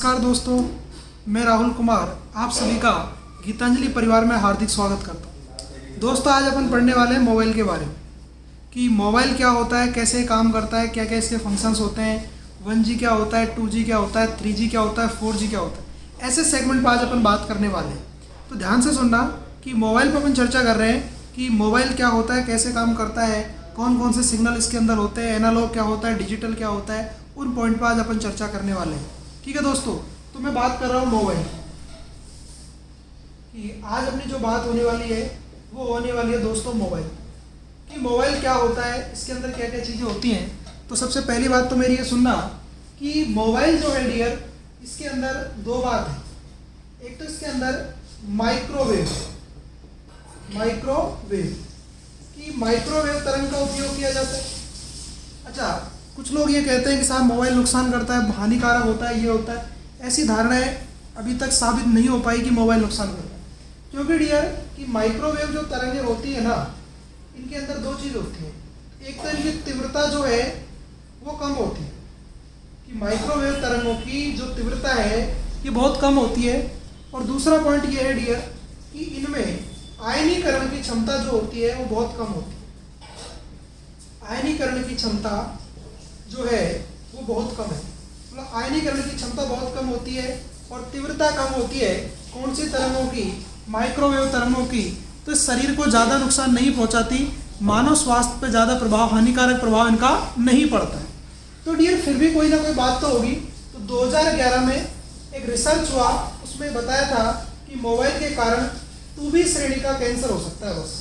नमस्कार दोस्तों, मैं राहुल कुमार आप सभी का गीतांजलि परिवार में हार्दिक स्वागत करता हूँ। दोस्तों, आज अपन पढ़ने वाले हैं मोबाइल के बारे में कि मोबाइल क्या होता है, कैसे काम करता है, क्या क्या इसके फंक्शंस होते हैं, 1G क्या होता है, 2G क्या होता है, 3G क्या होता है, 4G क्या होता है। ऐसे सेगमेंट पर आज अपन बात करने वाले हैं। तो ध्यान से सुनना कि मोबाइल पर अपन चर्चा कर रहे हैं कि मोबाइल क्या होता है, कैसे काम करता है, कौन कौन से सिग्नल इसके अंदर होते हैं, एनालॉग क्या होता है, डिजिटल क्या होता है, उन पॉइंट पर आज अपन चर्चा करने वाले हैं। ठीक है दोस्तों, तो मैं बात कर रहा हूँ मोबाइल कि आज अपनी जो बात होने वाली है वो होने वाली है दोस्तों मोबाइल कि मोबाइल क्या होता है, इसके अंदर क्या क्या चीज़ें होती हैं। तो सबसे पहली बात तो मेरी ये सुनना कि मोबाइल जो है डियर, इसके अंदर दो बात है। एक तो इसके अंदर माइक्रोवेव कि माइक्रोवेव तरंग का उपयोग किया जाता है। अच्छा, कुछ लोग ये कहते हैं कि साहब मोबाइल नुकसान करता है, हानिकारक होता है, ये होता है। ऐसी धारणाएं अभी तक साबित नहीं हो पाई कि मोबाइल नुकसान करता है, क्योंकि डियर कि माइक्रोवेव जो तरंगें होती है ना, इनके अंदर दो चीज़ होती हैं। एक तो इनकी तीव्रता जो है वो कम होती है कि माइक्रोवेव तरंगों की जो तीव्रता है ये बहुत कम होती है। और दूसरा पॉइंट ये है डियर कि इनमें आयनीकरण की क्षमता जो होती है वो बहुत कम होती है। आयनीकरण की क्षमता जो है वो बहुत कम है, मतलब आयनीकरण की क्षमता बहुत कम होती है और तीव्रता कम होती है। कौन सी तरंगों की? माइक्रोवेव तरंगों की। तो शरीर को ज़्यादा नुकसान नहीं पहुंचाती, मानव स्वास्थ्य पर ज़्यादा प्रभाव, हानिकारक प्रभाव इनका नहीं पड़ता है। तो डियर फिर भी कोई ना कोई बात तो होगी। तो 2011 में एक रिसर्च हुआ, उसमें बताया था कि मोबाइल के कारण 2B श्रेणी का कैंसर हो सकता है। बस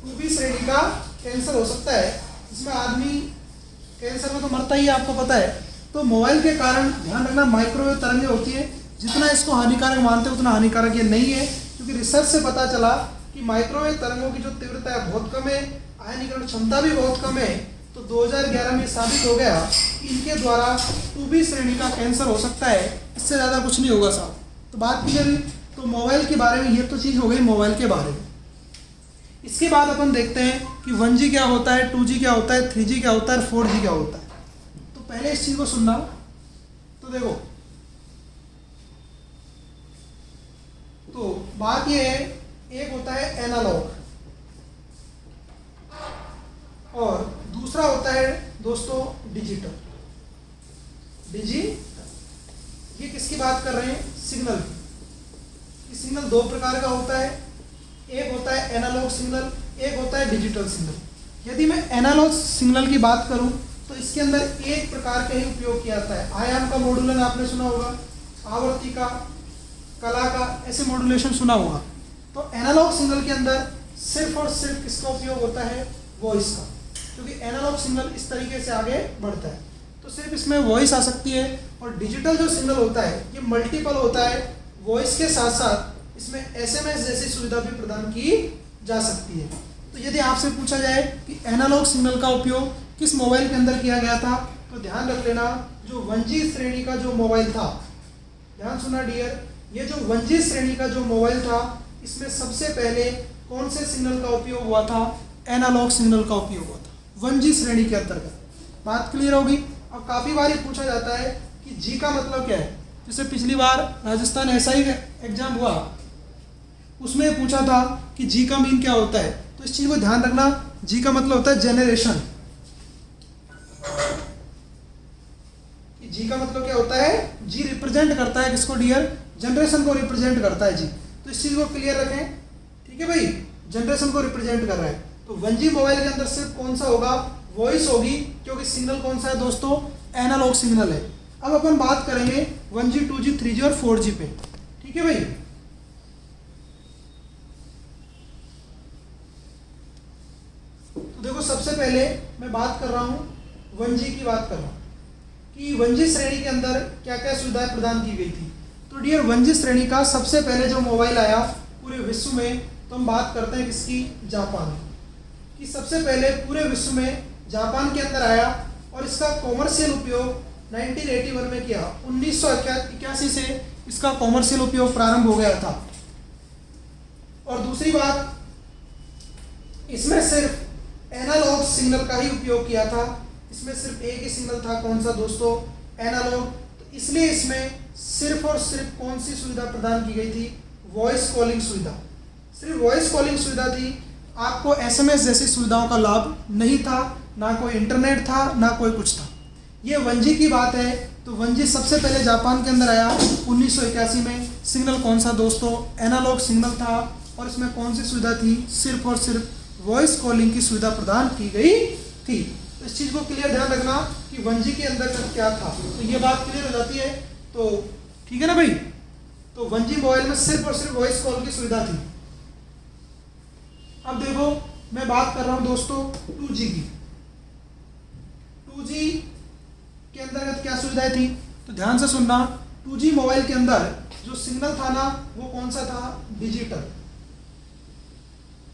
2B श्रेणी का कैंसर हो सकता है, जिसमें आदमी कैंसर में तो मरता ही है, आपको पता है। तो मोबाइल के कारण ध्यान रखना, माइक्रोवेव तरंगें होती है, जितना इसको हानिकारक मानते हैं उतना हानिकारक ये नहीं है, क्योंकि रिसर्च से पता चला कि माइक्रोवेव तरंगों की जो तीव्रता है बहुत कम है, आयनीकरण क्षमता भी बहुत कम है। तो 2011 में साबित हो गया कि इनके द्वारा 2B श्रेणी का कैंसर हो सकता है, इससे ज़्यादा कुछ नहीं होगा साहब। तो बात क्लियर हुई। तो मोबाइल के बारे में ये तो चीज़ हो गई मोबाइल के बारे में। इसके बाद अपन देखते हैं कि 1G क्या होता है, 2G क्या होता है, 3G क्या होता है, 4G क्या होता है। तो पहले इस चीज़ को सुनना। तो देखो, तो बात ये है, एक होता है एनालॉग और दूसरा होता है दोस्तों डिजिटल। ये किसकी बात कर रहे हैं? सिग्नल की। सिग्नल दो प्रकार का होता है, एक होता है एनालॉग सिग्नल, एक होता है डिजिटल सिग्नल। यदि मैं एनालॉग सिग्नल की बात करूं तो इसके अंदर एक प्रकार का ही उपयोग किया जाता है। आयाम का मॉड्यूलन आपने सुना होगा, आवर्ती का, कला का, ऐसे मॉड्यूलेशन सुना होगा। तो एनालॉग सिग्नल के अंदर सिर्फ और सिर्फ किसका उपयोग होता है? वॉइस का, क्योंकि एनालॉग सिग्नल इस तरीके से आगे बढ़ता है, तो सिर्फ इसमें वॉइस आ सकती है। और डिजिटल जो सिग्नल होता है ये मल्टीपल होता है, वॉइस के साथ साथ इसमें SMS जैसी सुविधा भी प्रदान की जा सकती है। तो यदि आपसे पूछा जाए कि एनालॉग सिग्नल का उपयोग किस मोबाइल के अंदर किया गया था, तो ध्यान रख लेना, जो 1G श्रेणी का जो मोबाइल था, ध्यान सुना डियर, ये जो 1G श्रेणी का जो मोबाइल था, इसमें सबसे पहले कौन से सिग्नल का उपयोग हुआ था? एनालॉग सिग्नल का उपयोग हुआ था 1G श्रेणी के अंतर्गत। बात क्लियर होगी। अब काफ़ी बार पूछा जाता है कि G का मतलब क्या है। जैसे पिछली बार राजस्थान SI एग्जाम हुआ, उसमें पूछा था कि G का मीन क्या होता है। तो इस चीज़ को ध्यान रखना, G का मतलब होता है जेनरेशन। G का मतलब क्या होता है? G रिप्रेजेंट करता है किसको डियर? जनरेशन को रिप्रेजेंट करता है G। तो इस चीज़ को क्लियर रखें, ठीक है भाई, जनरेशन को रिप्रेजेंट कर रहा है। तो 1G मोबाइल के अंदर सिर्फ कौन सा होगा? वॉइस होगी, क्योंकि सिग्नल कौन सा है दोस्तों? एनालॉग सिग्नल है। अब अपन बात करेंगे 1G, 2G, 3G और 4G पे, ठीक है भाई। तो देखो, सबसे पहले मैं बात कर रहा हूँ 1G की बात कर रहा हूँ कि 1G श्रेणी के अंदर क्या क्या सुविधाएं प्रदान की गई थी। तो डियर 1G श्रेणी का सबसे पहले जो मोबाइल आया पूरे विश्व में, तो हम बात करते हैं किसकी? जापान की। सबसे पहले पूरे विश्व में जापान के अंदर आया और इसका कॉमर्शियल उपयोग 1981 में किया। 1981 से इसका कॉमर्शियल उपयोग प्रारंभ हो गया था। और दूसरी बात, इसमें सिर्फ एनालॉग सिग्नल का ही उपयोग किया था। इसमें सिर्फ एक ही सिग्नल था, कौन सा दोस्तों? एनालॉग। तो इसलिए इसमें सिर्फ और सिर्फ कौन सी सुविधा प्रदान की गई थी? वॉइस कॉलिंग सुविधा। सिर्फ वॉइस कॉलिंग सुविधा थी, आपको एसएमएस जैसी सुविधाओं का लाभ नहीं था, ना कोई इंटरनेट था, ना कोई कुछ था। ये 1G की बात है, तो 1G सबसे पहले जापान के अंदर आया 1981 में। सिग्नल कौन सा दोस्तों? एनालॉग सिग्नल था, और इसमें कौन सी सुविधा थी? सिर्फ और सिर्फ वॉइस कॉलिंग की सुविधा प्रदान की गई थी। तो इस चीज़ को क्लियर ध्यान रखना कि 1G के अंदर क्या था, तो ये बात क्लियर हो जाती है। तो ठीक है ना भाई, तो 1G मोबाइल में सिर्फ और सिर्फ वॉइस कॉल की सुविधा थी। अब देखो मैं बात कर रहा हूं दोस्तों 2G की। 2G के अंतर्गत क्या सुविधाएं थी? तो ध्यान से सुनना, 2G मोबाइल के अंदर जो सिग्नल था ना, वो कौन सा था? डिजिटल।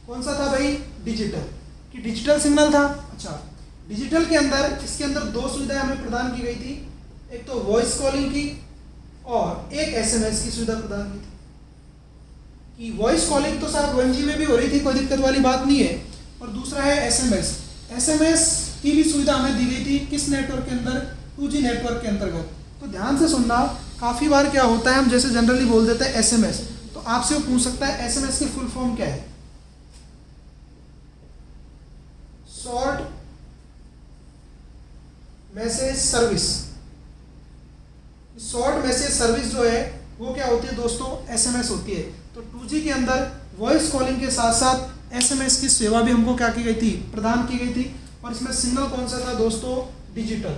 कौन सा था भाई? डिजिटल। कि डिजिटल सिग्नल था। अच्छा, डिजिटल के अंदर इसके अंदर दो सुविधाएं हमें प्रदान की गई थी, एक तो वॉइस कॉलिंग की और एक एसएमएस की सुविधा प्रदान की थी। कि वॉइस कॉलिंग तो साहब 1G में भी हो रही थी, कोई दिक्कत वाली बात नहीं है, और दूसरा है एसएमएस। एसएमएस की भी सुविधा हमें दी गई थी, किस नेटवर्क के अंदर? 2G नेटवर्क के अंतर्गत। तो ध्यान से सुनना, काफ़ी बार क्या होता है, हम जैसे जनरली बोल देते हैं एसएमएस, तो आपसे वो पूछ सकता है एसएमएस की फुल फॉर्म क्या है? Short message service. Short message service जो है वो क्या होती है दोस्तों? एसएमएस होती है। तो 2G के अंदर वॉइस कॉलिंग के साथ साथ एसएमएस की सेवा भी हमको क्या की गई थी? प्रदान की गई थी। और इसमें सिग्नल कौन सा था दोस्तों? डिजिटल।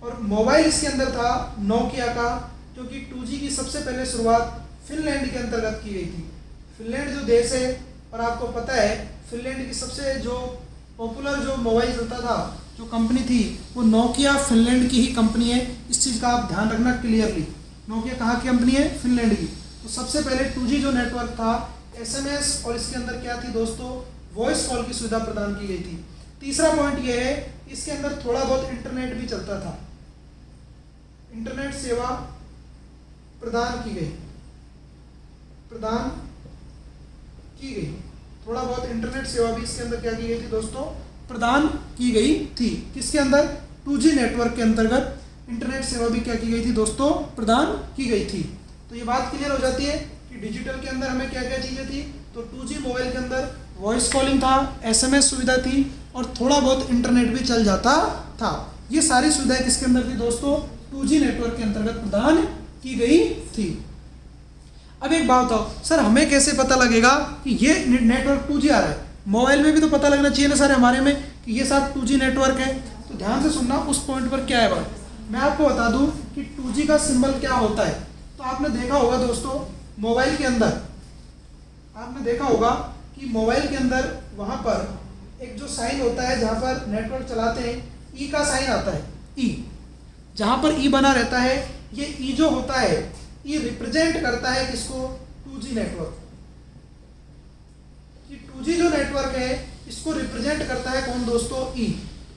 और मोबाइल इसके अंदर था नोकिया का, क्योंकि 2G की सबसे पहले शुरुआत फिनलैंड के अंतर्गत की गई थी। फिनलैंड जो देश है, और आपको पता है फिनलैंड की सबसे जो पॉपुलर जो मोबाइल चलता था, जो कंपनी थी, वो नोकिया फिनलैंड की ही कंपनी है। इस चीज़ का आप ध्यान रखना क्लियरली। नोकिया कहाँ की कंपनी है? फिनलैंड की। तो सबसे पहले 2G जो नेटवर्क था, एसएमएस और इसके अंदर क्या थी दोस्तों? वॉइस कॉल की सुविधा प्रदान की गई थी। तीसरा पॉइंट ये है, इसके अंदर थोड़ा बहुत इंटरनेट भी चलता था। इंटरनेट सेवा प्रदान की गई, थोड़ा बहुत इंटरनेट सेवा भी इसके अंदर क्या की गई थी दोस्तों? प्रदान की गई थी। किसके अंदर? 2G नेटवर्क के अंतर्गत इंटरनेट सेवा भी क्या की गई थी दोस्तों? प्रदान की गई थी। तो ये बात क्लियर हो जाती है कि डिजिटल के अंदर हमें क्या क्या चीज़ें थी। तो 2G मोबाइल के अंदर वॉइस कॉलिंग था, एसएमएस सुविधा थी, और थोड़ा बहुत इंटरनेट भी चल जाता था। ये सारी सुविधाएं किसके अंदर थी दोस्तों? 2G नेटवर्क के अंतर्गत प्रदान की गई थी। अब एक बात बताओ सर, हमें कैसे पता लगेगा कि ये नेटवर्क 2G आ रहा है? मोबाइल में भी तो पता लगना चाहिए ना सर हमारे में कि ये साहब 2G नेटवर्क है। तो ध्यान से सुनना, उस पॉइंट पर क्या है बात। मैं आपको बता दूं कि 2G का सिंबल क्या होता है। तो आपने देखा होगा दोस्तों, मोबाइल के अंदर आपने देखा होगा कि मोबाइल के अंदर वहाँ पर एक जो साइन होता है, जहाँ पर नेटवर्क चलाते हैं, ई का साइन आता है। ई, जहाँ पर ई बना रहता है, ये ई जो होता है, ये रिप्रेजेंट करता है किसको? 2G network. कि 2G जो नेटवर्क है, इसको रिप्रेजेंट करता है कौन दोस्तों? ई।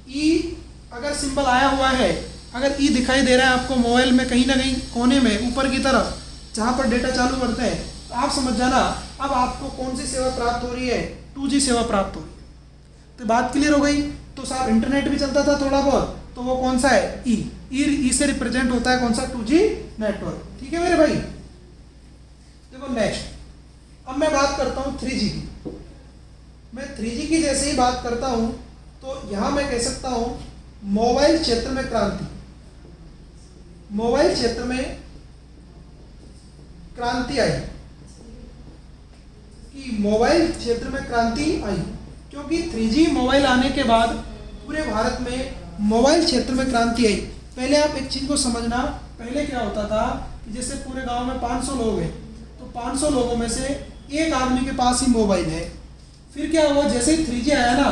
ई अगर सिंबल आया हुआ है, अगर ई दिखाई दे रहा है आपको मोबाइल में कहीं ना कहीं कोने में ऊपर की तरफ, जहाँ पर डेटा चालू करते हैं, तो आप समझ जाना अब आपको कौन सी सेवा प्राप्त हो रही है? 2G सेवा प्राप्त हो रही है। तो बात क्लियर हो गई। तो साहब इंटरनेट भी चलता था थोड़ा बहुत, तो वो कौन सा है? ई। ई से रिप्रेजेंट होता है कौन सा? 2G network. ठीक है मेरे भाई। देखो नेक्स्ट, अब मैं बात करता हूँ 3G की। मैं 3G की जैसे ही बात करता हूँ, तो यहाँ मैं कह सकता हूँ मोबाइल क्षेत्र में क्रांति। मोबाइल क्षेत्र में क्रांति आई, कि मोबाइल क्षेत्र में क्रांति आई, क्योंकि 3G मोबाइल आने के बाद पूरे भारत में मोबाइल क्षेत्र में क्रांति आई। पहले आप एक चीज़ को समझना, पहले क्या होता था कि जैसे पूरे गांव में 500 लोग हैं, तो 500 लोगों में से एक आदमी के पास ही मोबाइल है। फिर क्या हुआ, जैसे ही 3G आया ना,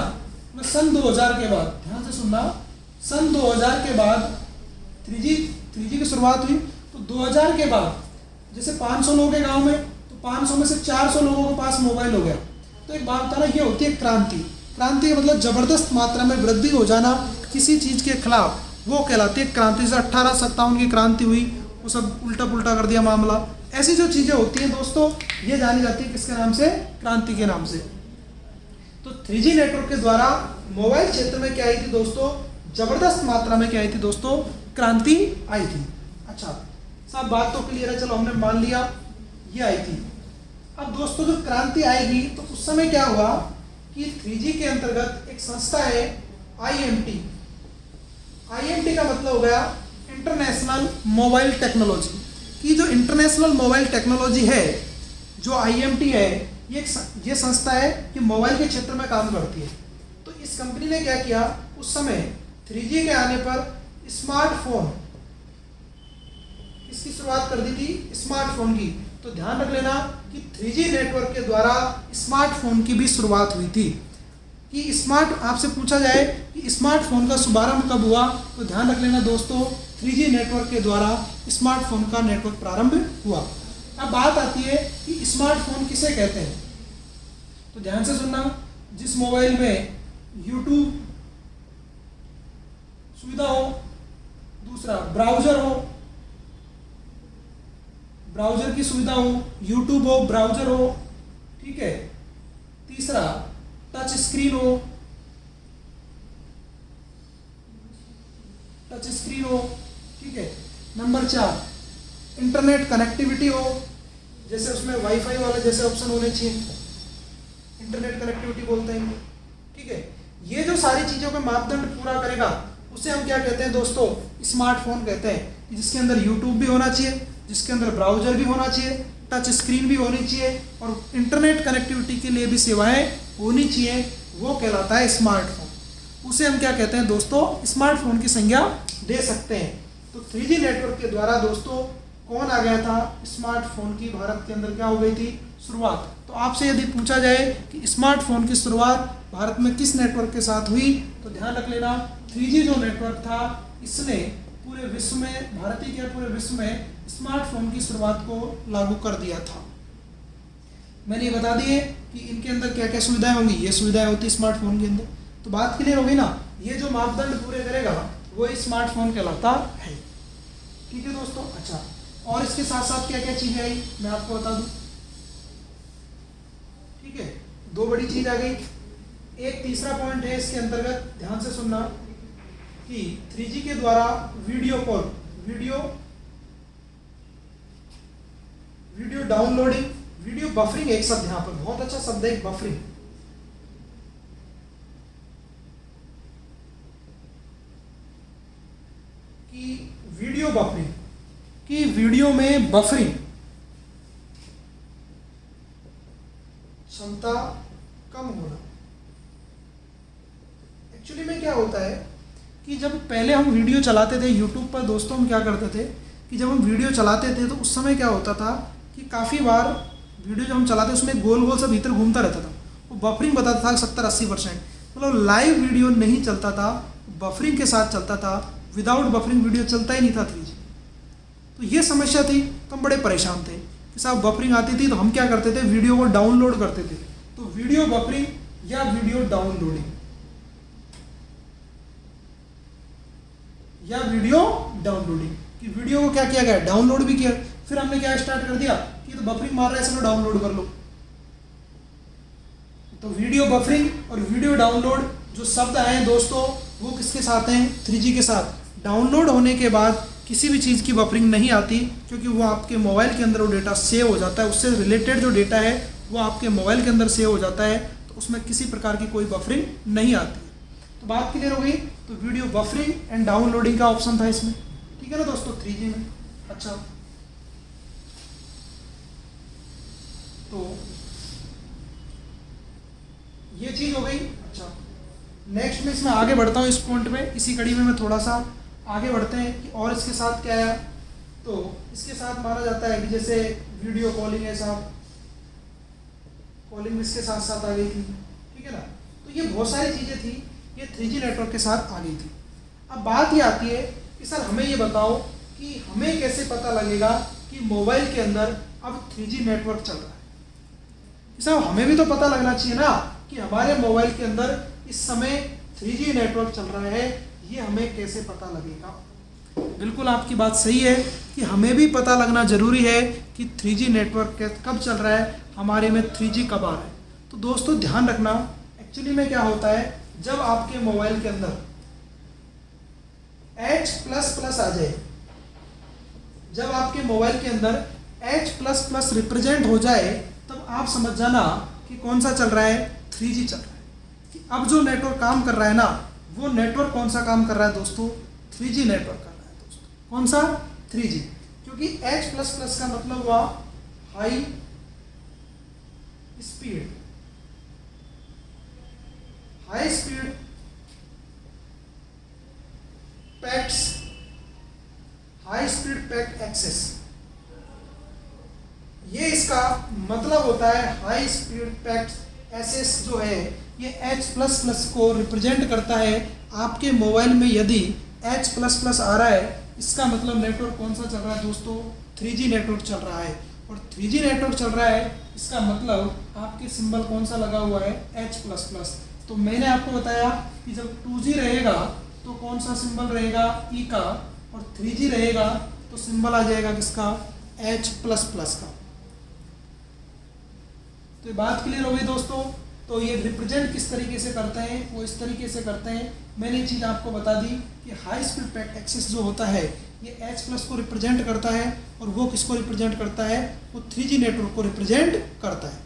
मैं सन 2000 के बाद, ध्यान से सुनना, सन 2000 के बाद 3G की शुरुआत हुई। तो 2000 के बाद जैसे 500 लोग हैं गांव में, तो 500 में से 400 लोगों के पास मोबाइल हो गया। तो एक बात बता ना, ये होती है क्रांति। क्रांति का मतलब जबरदस्त मात्रा में वृद्धि हो जाना किसी चीज़ के खिलाफ, वो कहलाती है क्रांति। जैसे 1857 की क्रांति हुई, वो सब उल्टा पुल्टा कर दिया मामला। ऐसी जो चीज़ें होती हैं दोस्तों, ये जानी जाती है किसके नाम से? क्रांति के नाम से। तो 3G नेटवर्क के द्वारा मोबाइल क्षेत्र में क्या आई थी दोस्तों? जबरदस्त मात्रा में क्या आई थी दोस्तों, क्रांति आई थी। अच्छा सब बात तो क्लियर है, चलो हमने मान लिया ये आई थी। अब दोस्तों जो क्रांति आएगी तो उस समय क्या हुआ कि 3G के अंतर्गत एक संस्था है IMT। IMT का मतलब हो गया इंटरनेशनल मोबाइल टेक्नोलॉजी। की जो इंटरनेशनल मोबाइल टेक्नोलॉजी है, जो IMT है, ये संस्था है कि मोबाइल के क्षेत्र में काम करती है। तो इस कंपनी ने क्या किया, उस समय 3G के आने पर स्मार्टफोन, इसकी शुरुआत कर दी थी स्मार्टफोन की। तो ध्यान रख लेना कि 3G नेटवर्क के द्वारा स्मार्टफोन की भी शुरुआत हुई थी। कि आपसे पूछा जाए कि स्मार्टफोन का शुभारंभ कब हुआ, तो ध्यान रख लेना दोस्तों 3G नेटवर्क के द्वारा स्मार्टफोन का नेटवर्क प्रारंभ हुआ। अब बात आती है कि स्मार्टफोन किसे कहते हैं, तो ध्यान से सुनना। जिस मोबाइल में यूट्यूब सुविधा हो, दूसरा ब्राउजर हो, ब्राउजर की सुविधा हो, यूट्यूब हो, ब्राउजर हो, ठीक है, तीसरा टच स्क्रीन हो, ठीक है, नंबर 4 इंटरनेट कनेक्टिविटी हो, जैसे उसमें वाईफाई वाले जैसे ऑप्शन होने चाहिए, इंटरनेट कनेक्टिविटी बोलते हैं, ठीक है। ये जो सारी चीज़ों का मापदंड पूरा करेगा उसे हम क्या कहते हैं दोस्तों, स्मार्टफोन कहते हैं। जिसके अंदर यूट्यूब भी होना चाहिए, जिसके अंदर ब्राउजर भी होना चाहिए, टच स्क्रीन भी होनी चाहिए और इंटरनेट कनेक्टिविटी के लिए भी सेवाएं होनी चाहिए, वो कहलाता है स्मार्टफोन। उसे हम क्या कहते हैं दोस्तों, स्मार्टफोन की संज्ञा दे सकते हैं। तो 3G नेटवर्क के द्वारा दोस्तों कौन आ गया था, स्मार्टफोन की भारत के अंदर क्या हो गई थी, शुरुआत। तो आपसे यदि पूछा जाए कि स्मार्टफोन की शुरुआत भारत में किस नेटवर्क के साथ हुई, तो ध्यान रख लेना 3G जो नेटवर्क था, इसने पूरे विश्व में, भारतीय के पूरे विश्व में स्मार्टफोन की शुरुआत को लागू कर दिया था। मैंने ये बता दिए कि इनके अंदर क्या क्या सुविधाएं होंगी, ये सुविधाएं होती स्मार्टफोन के अंदर। तो बात क्लियर होगी ना, ये जो मापदंड पूरे करेगा वो स्मार्टफोन कहलाता है, ठीक है दोस्तों। अच्छा, और इसके साथ साथ क्या क्या चीजें आई मैं आपको बता दूं, ठीक है। 2 बड़ी चीज आ गई, एक तीसरा पॉइंट है इसके अंतर्गत, ध्यान से सुनना कि 3G के द्वारा video call, video downloading, video buffering, एक शब्द यहाँ पर बहुत अच्छा शब्द है बफरिंग। कि वीडियो बफरिंग, कि वीडियो में बफरिंग क्षमता कम होना। एक्चुअली में क्या होता है कि जब पहले हम वीडियो चलाते थे यूट्यूब पर दोस्तों, हम क्या करते थे कि जब हम वीडियो चलाते थे तो उस समय क्या होता था कि काफ़ी बार वीडियो जो हम चलाते उसमें गोल गोल सा भीतर घूमता रहता था, वो बफरिंग बताता था 70-80%। मतलब लाइव वीडियो नहीं चलता था, बफरिंग के साथ चलता था, विदाउट बफरिंग वीडियो चलता ही नहीं था 3G। तो ये समस्या थी, तो हम बड़े परेशान थे कि साहब बफरिंग आती थी तो हम क्या करते थे, वीडियो को डाउनलोड करते थे। तो वीडियो बफरिंग या वीडियो डाउनलोडिंग, कि वीडियो को क्या किया गया, डाउनलोड भी किया। फिर हमने क्या स्टार्ट कर दिया कि तो बफरिंग मार रहा है, चलो डाउनलोड कर लो। तो वीडियो बफरिंग और वीडियो डाउनलोड जो शब्द आए हैं दोस्तों, वो किसके साथ हैं, 3G के साथ। डाउनलोड होने के बाद किसी भी चीज़ की बफरिंग नहीं आती, क्योंकि वो आपके मोबाइल के अंदर वो डेटा सेव हो जाता है, उससे रिलेटेड जो डेटा है वो आपके मोबाइल के अंदर सेव हो जाता है, तो उसमें किसी प्रकार की कोई बफरिंग नहीं आती। तो बात क्लियर हो गई। तो वीडियो बफरिंग एंड डाउनलोडिंग का ऑप्शन था इसमें, ठीक है ना दोस्तों, 3G में। अच्छा, तो ये चीज़ हो गई। अच्छा, नेक्स्ट में इसमें आगे बढ़ता हूँ, इस पॉइंट में, इसी कड़ी में मैं थोड़ा सा आगे बढ़ते हैं कि और इसके साथ क्या है। तो इसके साथ माना जाता है कि जैसे वीडियो कॉलिंग है साहब, कॉलिंग इसके साथ साथ आ गई थी, ठीक है ना। तो ये बहुत सारी चीज़ें थी, ये 3G नेटवर्क के साथ आ गई थी। अब बात ये आती है कि सर हमें ये बताओ कि हमें कैसे पता लगेगा कि मोबाइल के अंदर अब 3G नेटवर्क चल रहा है। साहब हमें भी तो पता लगना चाहिए ना कि हमारे मोबाइल के अंदर इस समय 3G नेटवर्क चल रहा है, ये हमें कैसे पता लगेगा। बिल्कुल आपकी बात सही है कि हमें भी पता लगना ज़रूरी है कि 3G नेटवर्क कब चल रहा है, हमारे में 3G कब आ रहा है। तो दोस्तों ध्यान रखना, एक्चुअली में क्या होता है, जब आपके मोबाइल के अंदर H प्लस प्लस आ जाए, जब आपके मोबाइल के अंदर H प्लस प्लस रिप्रेजेंट हो जाए, तब आप समझ जाना कि कौन सा चल रहा है, 3G चल रहा है। कि अब जो नेटवर्क काम कर रहा है ना, वो नेटवर्क कौन सा काम कर रहा है दोस्तों, 3G नेटवर्क कर रहा है दोस्तों। कौन सा, 3G, क्योंकि H प्लस प्लस का मतलब हुआ high speed, high speed packs, high speed packet access, ये इसका मतलब होता है। हाई स्पीड पैकेट एक्सेस जो है ये H प्लस प्लस को रिप्रेजेंट करता है। आपके मोबाइल में यदि H प्लस प्लस आ रहा है, इसका मतलब नेटवर्क कौन सा चल रहा है दोस्तों, 3G नेटवर्क चल रहा है। और 3G नेटवर्क चल रहा है, इसका मतलब आपके सिंबल कौन सा लगा हुआ है, H प्लस प्लस। तो मैंने आपको बताया कि जब 2G रहेगा तो कौन सा सिंबल रहेगा, E का, और 3G रहेगा तो सिंबल आ जाएगा किसका, H प्लस प्लस का। तो ये बात क्लियर हो गई दोस्तों। तो ये रिप्रेजेंट किस तरीके से करते हैं, वो इस तरीके से करते हैं। मैंने ये चीज़ आपको बता दी कि हाई स्पीड पैकेट एक्सेस जो होता है ये H प्लस को रिप्रेजेंट करता है, और वो किसको रिप्रेजेंट करता है, वो 3G नेटवर्क को रिप्रेजेंट करता है।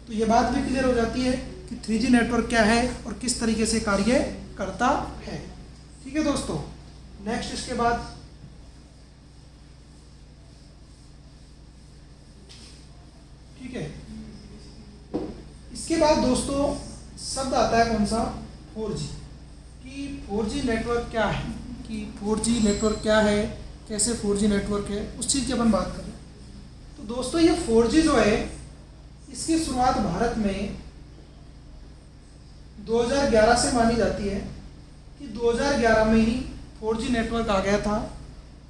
तो ये बात भी क्लियर हो जाती है कि 3G नेटवर्क क्या है और किस तरीके से कार्य करता है। ठीक है दोस्तों। नेक्स्ट इसके बाद ठीक है, इसके बाद दोस्तों शब्द आता है कौन सा, 4G। कि 4G नेटवर्क क्या है, कि 4G नेटवर्क क्या है, कैसे 4G नेटवर्क है, उस चीज़ की अपन बात करें। तो दोस्तों ये 4G जो है, इसकी शुरुआत भारत में 2011 से मानी जाती है कि 2011 में ही 4G नेटवर्क आ गया था।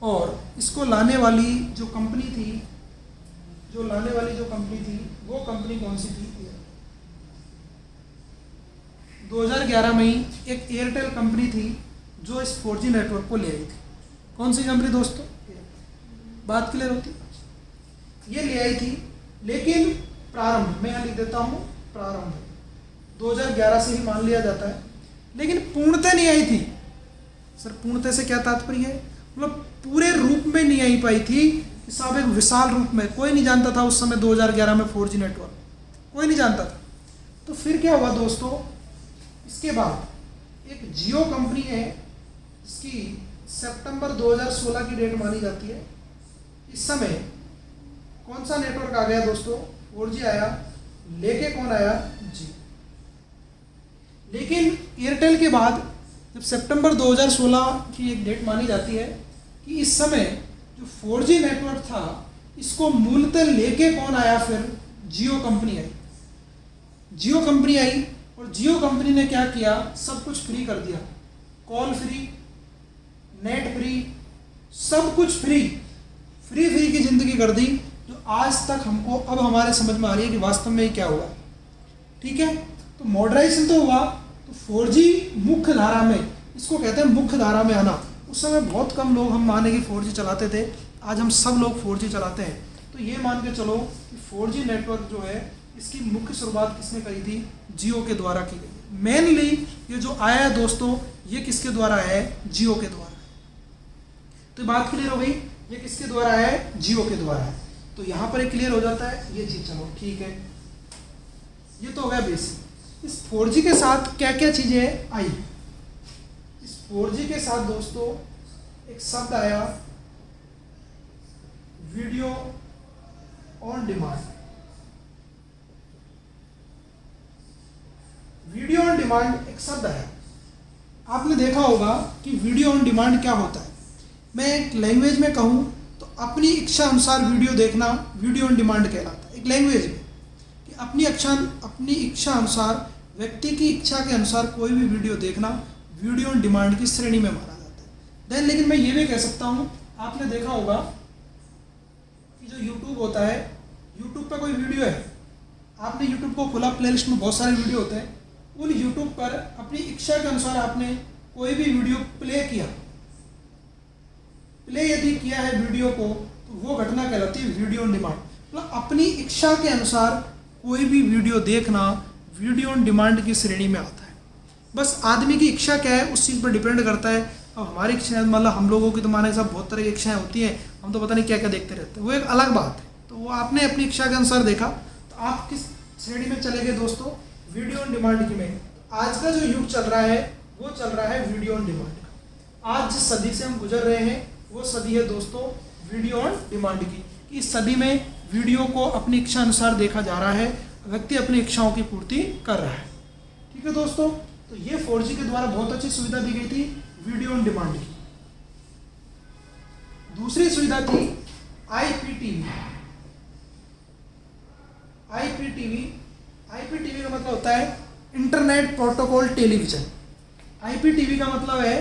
और इसको लाने वाली जो कंपनी थी, वो कंपनी कौन सी थी, 2011 में ही एक एयरटेल कंपनी थी जो इस 4G नेटवर्क को ले आई थी। कौन सी कंपनी दोस्तों, बात क्लियर होती, ये ले आई थी। लेकिन प्रारंभ, मैं यहाँ लिख देता हूँ प्रारंभ, 2011 से ही मान लिया जाता है, लेकिन पूर्णतः नहीं आई थी। सर पूर्णतः से क्या तात्पर्य है, मतलब पूरे रूप में नहीं आई पाई थी कि साहब एक विशाल रूप में। कोई नहीं जानता था उस समय 2011 में 4G नेटवर्क, कोई नहीं जानता था। तो फिर क्या हुआ दोस्तों, इसके बाद एक जियो कंपनी है जिसकी सितंबर 2016 की डेट मानी जाती है। इस समय कौन सा नेटवर्क आ गया दोस्तों, 4G आया। लेके कौन आया, जियो। लेकिन एयरटेल के बाद जब सितंबर 2016 की एक डेट मानी जाती है कि इस समय जो 4G नेटवर्क था इसको मूलतः लेके कौन आया, फिर जियो कंपनी आई। जियो कंपनी आई और जियो कंपनी ने क्या किया, सब कुछ फ्री कर दिया। कॉल फ्री, नेट फ्री, सब कुछ फ्री की जिंदगी कर दी, जो आज तक हमको अब हमारे समझ में आ रही है कि वास्तव में क्या हुआ। ठीक है, तो मॉडर्नाइजेशन तो हुआ। तो 4G मुख्य धारा में, इसको कहते हैं मुख्य धारा में आना। उस समय बहुत कम लोग हम माने कि 4G चलाते थे, आज हम सब लोग 4G चलाते हैं। तो ये मान के चलो कि 4G नेटवर्क जो है इसकी मुख्य शुरुआत किसने करी थी, जियो के द्वारा की गई। मेनली ये जो आया है दोस्तों, ये किसके द्वारा है, जियो के द्वारा। तो बात क्लियर हो गई, ये किसके द्वारा है, जियो के द्वारा है। तो यहाँ पर एक क्लियर हो जाता है ये चीज। चलो ठीक है, ये तो हो गया बेसिक। इस 4G के साथ क्या क्या चीजें आई, इस 4G के साथ दोस्तों एक शब्द आया, video on demand. Video on demand एक शब्द है। आपने देखा होगा कि वीडियो ऑन डिमांड क्या होता है। मैं एक लैंग्वेज में कहूँ तो अपनी इच्छा अनुसार वीडियो देखना वीडियो ऑन डिमांड कहलाता है। एक लैंग्वेज में कि अपनी इच्छा अनुसार, व्यक्ति की इच्छा के अनुसार कोई भी वीडियो देखना वीडियो ऑन डिमांड की श्रेणी में माना जाता है। देन लेकिन मैं ये भी कह सकता हूँ, आपने देखा होगा कि जो यूट्यूब होता है, यूट्यूब पर कोई वीडियो है, आपने यूट्यूब को खोला, प्लेलिस्ट में बहुत सारे वीडियो होते हैं, उन यूट्यूब पर अपनी इच्छा के अनुसार आपने कोई भी वीडियो प्ले किया, प्ले यदि किया है वीडियो को, तो वो घटना कहलाती है वीडियो ऑन डिमांड। मतलब अपनी इच्छा के अनुसार कोई भी वीडियो देखना वीडियो ऑन डिमांड की श्रेणी में आता है। बस आदमी की इच्छा क्या है उस चीज़ पर डिपेंड करता है। अब हमारी इच्छाएं मतलब हम लोगों की तो हमारे साथ बहुत तरह की इच्छाएं होती हैं, हम तो पता नहीं क्या क्या देखते रहते हैं, वो एक अलग बात है। तो वो आपने अपनी इच्छा के अनुसार देखा, तो आप किस श्रेणी में चले गए दोस्तों? वीडियो ऑन डिमांड की में। आज का जो युग चल रहा है वो चल रहा है वीडियो ऑन डिमांड का। आज जिस सदी से हम गुजर रहे हैं वो सदी है दोस्तों वीडियो ऑन डिमांड की। इस सदी में वीडियो को अपनी इच्छा अनुसार देखा जा रहा है, व्यक्ति अपनी इच्छाओं की पूर्ति कर रहा है। ठीक है दोस्तों, तो ये 4G के द्वारा बहुत अच्छी सुविधा दी गई थी वीडियो ऑन डिमांड की। दूसरी सुविधा थी IPTV। IPTV का मतलब होता है इंटरनेट प्रोटोकॉल टेलीविजन। IPTV का मतलब है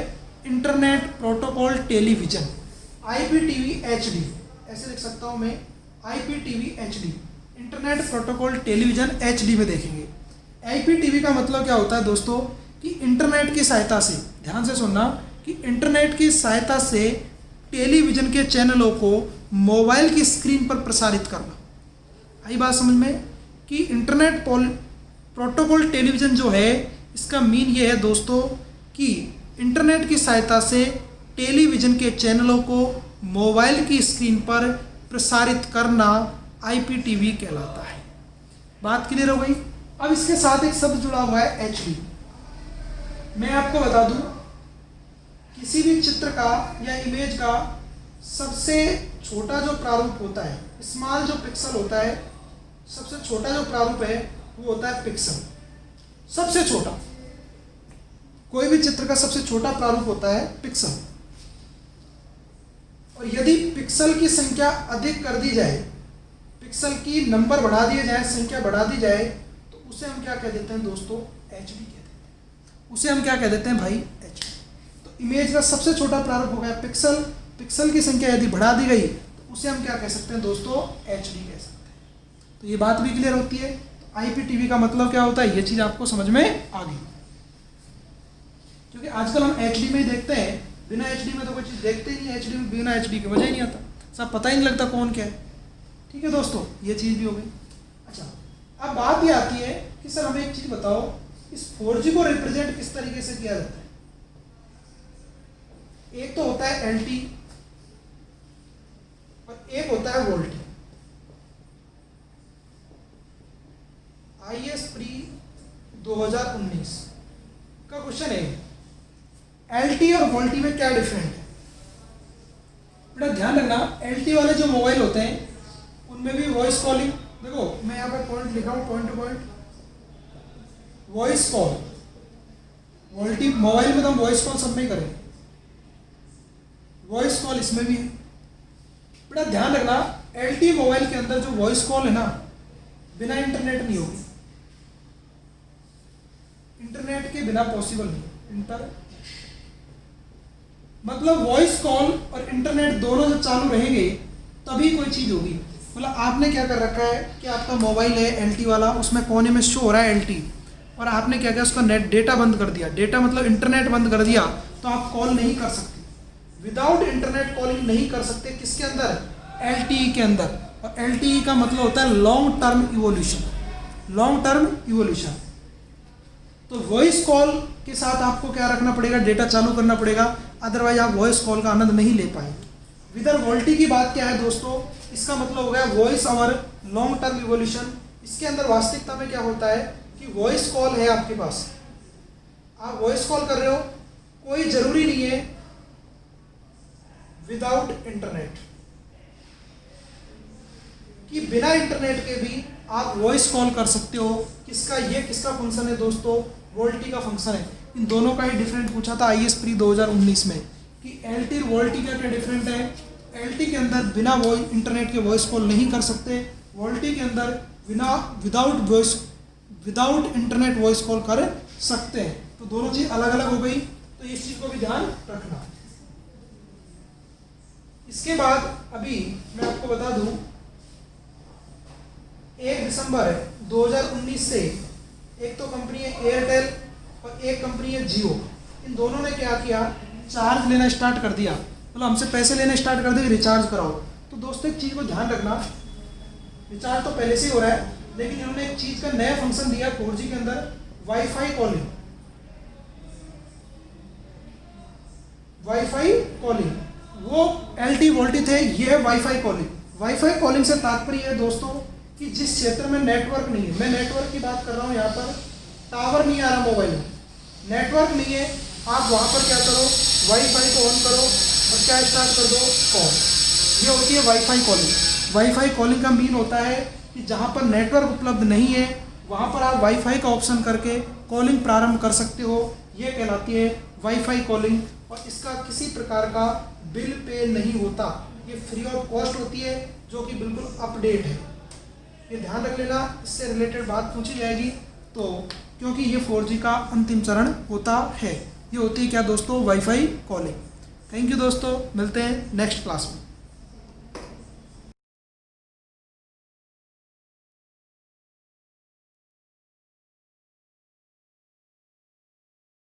internet protocol television. IPTV HD ऐसे लिख सकता हूं मैं, IPTV HD internet protocol television HD में देखेंगे। IPTV का मतलब क्या होता है दोस्तों कि इंटरनेट की सहायता से, ध्यान से सुनना, कि इंटरनेट की सहायता से टेलीविजन के चैनलों को मोबाइल की स्क्रीन पर प्रसारित करना। आई बात समझ में कि इंटरनेट प्रोटोकॉल टेलीविजन जो है इसका मीन ये है दोस्तों कि इंटरनेट की सहायता से टेलीविजन के चैनलों को मोबाइल की स्क्रीन पर प्रसारित करना IPTV कहलाता है। बात क्लियर हो गई? अब इसके साथ एक शब्द जुड़ा हुआ है HD। मैं आपको बता दूं, किसी भी चित्र का या इमेज का सबसे छोटा जो प्रारूप होता है, स्मॉल जो पिक्सल होता है, सबसे छोटा जो प्रारूप है वो होता है पिक्सल। सबसे छोटा, कोई भी चित्र का सबसे छोटा प्रारूप होता है पिक्सल। और यदि पिक्सल की संख्या अधिक कर दी जाए, पिक्सल की नंबर बढ़ा दिए जाए, संख्या बढ़ा दी जाए, तो उसे हम क्या कह देते हैं दोस्तों? HD कह देते हैं। उसे हम क्या कह देते हैं भाई? HD। तो इमेज का सबसे छोटा प्रारूप हो गया पिक्सल। पिक्सल की संख्या यदि बढ़ा दी गई तो उसे हम क्या कह सकते हैं दोस्तों? HD कह सकते हैं। तो ये बात भी क्लियर होती है। तो IPTV का मतलब क्या होता है, ये चीज़ आपको समझ में आ गई। क्योंकि आजकल हम HD में ही देखते हैं, बिना HD में तो कोई चीज़ देखते ही नहीं। HD में बिना HD के मजा ही नहीं आता, सब पता ही नहीं लगता कौन क्या है। ठीक है दोस्तों, ये चीज़ भी हो गई। अच्छा, अब बात ये आती है कि सर हमें एक चीज़ बताओ, इस 4G को रिप्रेजेंट किस तरीके से किया जाता है? एक तो होता है LT और एक होता है वोल्टी। IS प्री 2019 का क्वेश्चन है, LT और वोल्टी में क्या डिफरेंट है? बेटा ध्यान रखना, LT वाले जो मोबाइल होते हैं उनमें भी वॉइस कॉलिंग, देखो मैं यहाँ पर पॉइंट लिखा हूँ, point two point voice call. VoLTE mobile में तो हम वॉइस कॉल सब में करेंगे, वॉइस कॉल इसमें भी है। बेटा ध्यान रखना, LT मोबाइल के अंदर जो वॉइस कॉल है ना, बिना इंटरनेट नहीं होगी, इंटरनेट के बिना पॉसिबल नहीं। मतलब वॉइस कॉल और इंटरनेट दोनों जब चालू रहेंगे तभी कोई चीज़ होगी। मतलब आपने क्या कर रखा है कि आपका मोबाइल है LT वाला, उसमें कोने में शो हो रहा है LT, और आपने क्या किया, उसका नेट डेटा बंद कर दिया। डेटा मतलब इंटरनेट बंद कर दिया, तो आप कॉल नहीं कर सकते, विदाउट इंटरनेट कॉलिंग नहीं कर सकते। किसके अंदर? LTE के अंदर। और LTE का मतलब होता है long term evolution. Long term evolution. तो वॉइस कॉल के साथ आपको क्या रखना पड़ेगा? डेटा चालू करना पड़ेगा, अदरवाइज आप वॉइस कॉल का आनंद नहीं ले पाएंगे। विदर वोल्टी की बात क्या है दोस्तों? इसका मतलब हो गया voice over long term evolution. इसके अंदर वास्तविकता में क्या होता है कि वॉइस कॉल है आपके पास, आप वॉइस कॉल कर रहे हो, कोई जरूरी नहीं है विदाउट इंटरनेट, कि बिना इंटरनेट के भी आप वॉइस कॉल कर सकते हो। किसका फंक्शन है दोस्तों? वोल्टी का फंक्शन है। इन दोनों का ही डिफरेंट पूछा था IS प्री 2019 में कि LT और वोल्टी का क्या डिफरेंट है। LT के अंदर बिना इंटरनेट के वॉइस कॉल नहीं कर सकते, वोल्टी के अंदर विदाउट इंटरनेट वॉइस कॉल कर सकते हैं। तो दोनों चीज़ अलग अलग हो गई, तो इस चीज़ को भी ध्यान रखना। इसके बाद अभी मैं आपको बता दूं, 1 दिसंबर 2019 से एक तो कंपनी है एयरटेल और एक कंपनी है जियो, इन दोनों ने क्या किया, चार्ज लेना स्टार्ट कर दिया। मतलब हमसे पैसे लेने स्टार्ट कर दिए, रिचार्ज कराओ। तो दोस्तों एक चीज़ को ध्यान रखना, रिचार्ज तो पहले से ही हो रहा है, लेकिन इन्होंने एक चीज़ का नया फंक्शन दिया 4G के अंदर, वाईफाई कॉलिंग। वाईफाई कॉलिंग, वो LTE वोल्टी थे, ये है वाईफाई कॉलिंग। वाईफाई कॉलिंग से तात्पर्य है दोस्तों कि जिस क्षेत्र में नेटवर्क नहीं है, मैं नेटवर्क की बात कर रहा हूँ, यहाँ पर टावर नहीं आ रहा मोबाइल में, नेटवर्क नहीं है, आप वहाँ पर क्या करो, वाईफाई को ऑन करो और क्या स्टार्ट कर दो, कॉल। ये होती है वाईफाई कॉलिंग। वाईफाई कॉलिंग का मीन होता है कि जहाँ पर नेटवर्क उपलब्ध नहीं है वहाँ पर आप वाईफाई का ऑप्शन करके कॉलिंग प्रारंभ कर सकते हो, ये कहलाती है वाईफाई कॉलिंग। और इसका किसी प्रकार का बिल पे नहीं होता, ये फ्री ऑफ कॉस्ट होती है, जो कि बिल्कुल अपडेट है। ये ध्यान रख लेना, इससे रिलेटेड बात पूछी जाएगी तो, क्योंकि ये 4G का अंतिम चरण होता है। ये होती है क्या दोस्तों, वाईफाई कॉलिंग। थैंक यू दोस्तों, मिलते हैं नेक्स्ट क्लास में।